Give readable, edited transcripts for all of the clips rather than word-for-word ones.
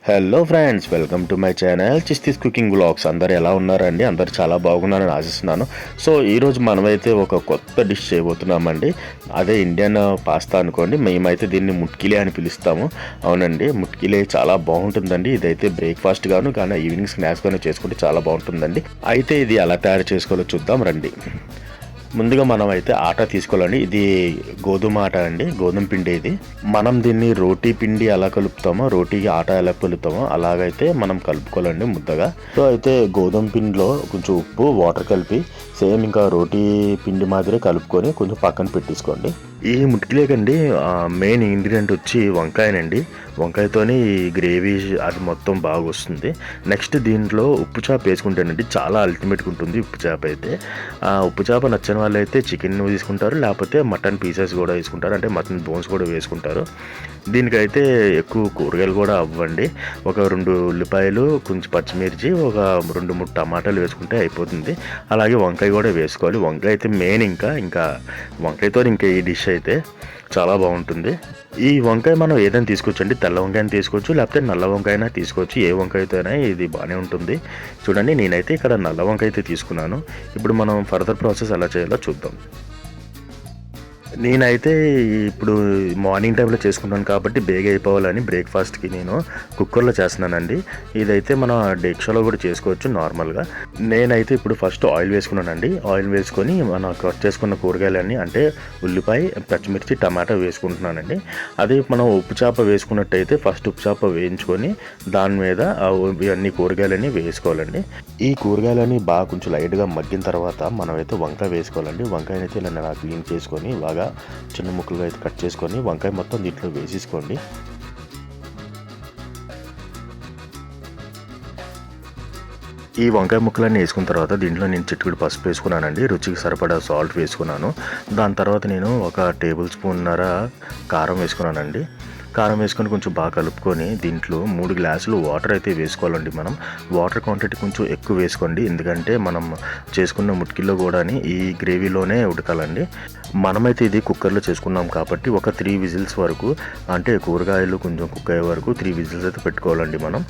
Hello friends, welcome to my channel Chishti's cooking vlogs. అందరు ఎలా ఉన్నారండి? అందరు చాలా బాగున్నారని ఆశిస్తున్నాను. సో ఈరోజు మనమైతే ఒక కొత్త డిష్ చేయబోతున్నామండి. అదే ఇండియన్ పాస్తా అనుకోండి. మేమైతే దీన్ని ముట్కిలే అని పిలుస్తాము. అవునండి, ముట్కిలే చాలా బాగుంటుందండి. ఇదైతే బ్రేక్ఫాస్ట్ గాను కానీ ఈవినింగ్ స్నాక్స్ గాను చేసుకుంటే చాలా బాగుంటుందండి. అయితే ఇది ఎలా తయారు చేసుకోవాలో చూద్దాం రండి. ముందుగా మనం అయితే ఆట తీసుకోవాలండి. ఇది గోధుమ ఆట అండి, గోధుమ పిండి. ఇది మనం దీన్ని రోటీ పిండి ఎలా కలుపుతామో, రోటీకి ఆట ఎలా కలుపుతామో అలాగైతే మనం కలుపుకోవాలండి ముద్దగా. సో అయితే గోధుమ పిండిలో కొంచెం ఉప్పు, వాటర్ కలిపి సేమ్ ఇంకా రోటీ పిండి మాదిరి కలుపుకొని కొంచెం పక్కన పెట్టేసుకోండి. ఈ ముట్కిలేకండి మెయిన్ ఇంగ్రీడియంట్ వచ్చి వంకాయనండి. వంకాయతోని ఈ గ్రేవీ అది మొత్తం బాగా వస్తుంది. నెక్స్ట్ దీంట్లో ఉప్పు చేప వేసుకుంటానండి, చాలా అల్టిమేట్గా ఉంటుంది ఉప్పు చేప అయితే. ఉప్పు చేప నచ్చని వాళ్ళు అయితే చికెన్ తీసుకుంటారు, లేకపోతే మటన్ పీసెస్ కూడా వేసుకుంటారు, అంటే మటన్ బోన్స్ కూడా వేసుకుంటారు. దీనికైతే ఎక్కువ కూరగాయలు కూడా అవ్వండి. ఒక 2 ఉల్లిపాయలు, కొంచెం పచ్చిమిర్చి, ఒక 2-3 టమాటాలు వేసుకుంటే అయిపోతుంది. అలాగే వంకాయ కూడా వేసుకోవాలి. వంకాయ అయితే మెయిన్. ఇంకా వంకాయతో ఇంకా ఈ డిష్ అయితే చాలా బాగుంటుంది. ఈ వంకాయ మనం ఏదైనా తీసుకోవచ్చండి. తెల్ల వంకాయని తీసుకోవచ్చు, లేకపోతే నల్ల వంకాయనా తీసుకోవచ్చు. ఏ వంకాయతో అయినా ఇది బాగానే ఉంటుంది. చూడండి, నేనైతే ఇక్కడ నల్ల వంకాయ అయితే తీసుకున్నాను. ఇప్పుడు మనం ఫర్దర్ ప్రాసెస్ ఎలా చేయాలో చూద్దాం. నేనైతే ఇప్పుడు మార్నింగ్ టైంలో చేసుకుంటాను కాబట్టి బేగా అయిపోవాలని బ్రేక్ఫాస్ట్కి నేను కుక్కర్లో చేస్తున్నానండి. ఇదైతే మన డెక్షాలో కూడా చేసుకోవచ్చు నార్మల్గా. నేనైతే ఇప్పుడు ఫస్ట్ ఆయిల్ వేసుకున్నానండి. ఆయిల్ వేసుకొని మనం కట్ చేసుకున్న కూరగాయలన్నీ, అంటే ఉల్లిపాయ, పచ్చిమిర్చి, టమాటా వేసుకుంటున్నానండి. అదే మనం ఉప్పు చేప వేసుకున్నట్టయితే ఫస్ట్ ఉప్పు చేప వేయించుకొని దాని మీద ఇవన్నీ కూరగాయలన్నీ వేసుకోవాలండి. ఈ కూరగాయలన్నీ బాగా కొంచెం లైట్గా మగ్గిన తర్వాత మనమైతే వంకాయ వేసుకోవాలండి. వంకాయనైతే ఇలా క్లీన్ చేసుకొని బాగా చిన్న ముక్కలుగా అయితే కట్ చేసుకొని వంకాయ మొత్తం దీంట్లో వేసేసుకోండి. ఈ వంకాయ ముక్కలన్నీ వేసుకున్న తర్వాత దీంట్లో నేను చిటికెడు పసుపు వేసుకున్నానండి. రుచికి సరిపడా సాల్ట్ వేసుకున్నాను. దాని తర్వాత నేను ఒక టేబుల్ స్పూన్నర కారం వేసుకున్నానండి. కారం వేసుకొని కొంచెం బాగా కలుపుకొని దీంట్లో 3 గ్లాసులు వాటర్ అయితే వేసుకోవాలండి. మనం వాటర్ క్వాంటిటీ కొంచెం ఎక్కువ వేసుకోండి, ఎందుకంటే మనం చేసుకున్న ముట్కిల్లో కూడా ఈ గ్రేవీలోనే ఉడకాలండి. మనమైతే ఇది కుక్కర్లో చేసుకున్నాం కాబట్టి ఒక 3 విజిల్స్ వరకు, అంటే కూరగాయలు కొంచెం కుక్ అయ్యే వరకు 3 విజిల్స్ అయితే పెట్టుకోవాలండి మనం.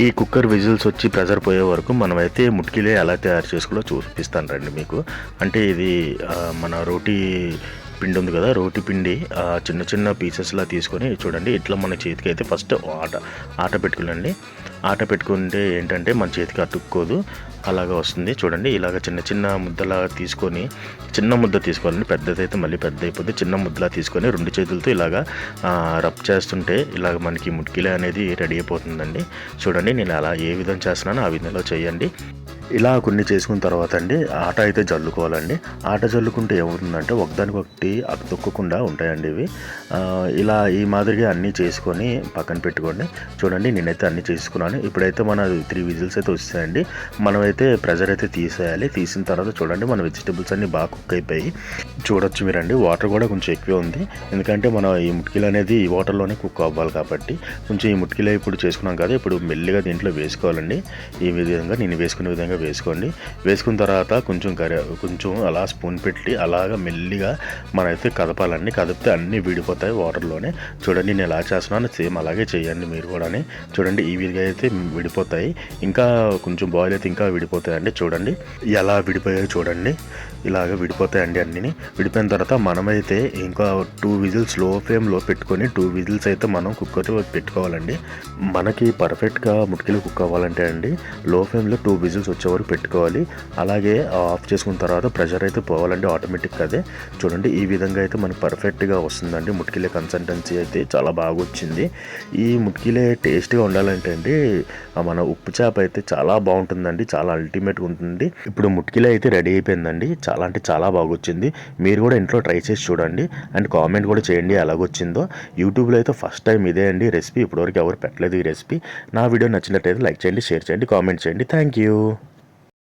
ఈ కుక్కర్ విజిల్స్ వచ్చి ప్రెజర్ పోయే వరకు మనమైతే ముట్కిలే ఎలా తయారు చేసుకోవాలో చూపిస్తాను రండి మీకు. అంటే ఇది మన రోటీ పిండి ఉంది కదా, రోటీ పిండి చిన్న చిన్న పీసెస్లా తీసుకొని చూడండి, ఇట్లా మన చేతికి అయితే ఫస్ట్ ఆట పెట్టుకోండి. ఆట పెట్టుకుంటే ఏంటంటే మన చేతికి అతుక్కోదు, అలాగా వస్తుంది. చూడండి, ఇలాగ చిన్న చిన్న ముద్దలా తీసుకొని, చిన్న ముద్ద తీసుకోవాలండి. పెద్దదైతే మళ్ళీ పెద్ద అయిపోతుంది. చిన్న ముద్దలా తీసుకొని 2 చేతులతో ఇలాగా రబ్ చేస్తుంటే ఇలాగ మనకి ముట్కిలే అనేది రెడీ అయిపోతుందండి. చూడండి, నేను అలా ఏ విధంగా చేస్తున్నానో ఆ విధంగా చేయండి. ఇలా కొన్ని చేసుకున్న తర్వాత అండి ఆట అయితే జల్లుకోవాలండి. ఆట జల్లుకుంటే ఏమవుతుందంటే ఒకదానికొకటి అతుక్కోకుండా ఉంటాయండి ఇవి. ఇలా ఈ మాదిరిగా అన్నీ చేసుకొని పక్కన పెట్టుకోండి. చూడండి, నేనైతే అన్నీ చేసుకున్నాను. ఇప్పుడైతే మన 3 విజిల్స్ అయితే వస్తాయండి. మనమైతే ప్రెజర్ అయితే తీసేయాలి. తీసిన తర్వాత చూడండి, మన వెజిటబుల్స్ అన్నీ బాగా కుక్ అయిపోయి చూడొచ్చు మీరండి. వాటర్ కూడా కొంచెం ఎక్కువే ఉంది, ఎందుకంటే మనం ఈ ముట్కిలు అనేది ఈ వాటర్లోనే కుక్ అవ్వాలి కాబట్టి. కొంచెం ఈ ముట్కిలే ఇప్పుడు చేసుకున్నాం కదా, ఇప్పుడు మెల్లిగా దీంట్లో వేసుకోవాలండి. ఈ విధంగా నేను వేసుకునే విధంగా వేసుకోండి. వేసుకున్న తర్వాత కొంచెం అలా స్పూన్ పెట్టి అలాగా మెల్లిగా మనమైతే కదపాలండి. కదిపితే అన్నీ విడిపోతాయి వాటర్లోనే. చూడండి, నేను ఎలా చేస్తున్నాను సేమ్ అలాగే చేయండి మీరు కూడా. చూడండి, ఈ విధంగా అయితే విడిపోతాయి. ఇంకా కొంచెం బాయిల్ అయితే ఇంకా విడిపోతాయండి. చూడండి ఎలా విడిపోయాయో చూడండి, ఇలాగ విడిపోతాయండి అన్నీ. విడిపోయిన తర్వాత మనమైతే ఇంకా 2 విజిల్స్ లో ఫ్లేమ్లో పెట్టుకొని 2 విజిల్స్ అయితే మనం కుక్కర్లో పెట్టుకోవాలండి. మనకి పర్ఫెక్ట్గా ముట్కిలు కుక్ అవ్వాలంటే అండి లో ఫ్లేమ్లో 2 విజిల్స్ వచ్చే వరకు పెట్టుకోవాలి. అలాగే ఆఫ్ చేసుకున్న తర్వాత ప్రెషర్ అయితే పోవాలండి ఆటోమేటిక్గా. అదే చూడండి, ఈ విధంగా అయితే మనకు పర్ఫెక్ట్గా వస్తుందండి. ముట్కిలే కన్సిస్టెన్సీ అయితే చాలా బాగా వచ్చింది. ఈ ముట్కిలే టేస్ట్గా ఉండాలంటే అండి మన ఉప్పు చేప అయితే చాలా బాగుంటుందండి, చాలా అల్టిమేట్గా ఉంటుంది. ఇప్పుడు ముట్కిలే అయితే రెడీ అయిపోయిందండి. చాలా అంటే చాలా బాగా వచ్చింది. మీరు కూడా ఇంట్లో ట్రై చేసి చూడండి అండ్ కామెంట్ కూడా చేయండి ఎలాగొచ్చిందో. యూట్యూబ్లో అయితే ఫస్ట్ టైం ఇదే అండి రెసిపీ. ఇప్పటివరకు ఎవరు పెట్టలేదు ఈ రెసిపీ. నా వీడియో నచ్చినట్టయితే లైక్ చేయండి, షేర్ చేయండి, కామెంట్ చేయండి. Thank you.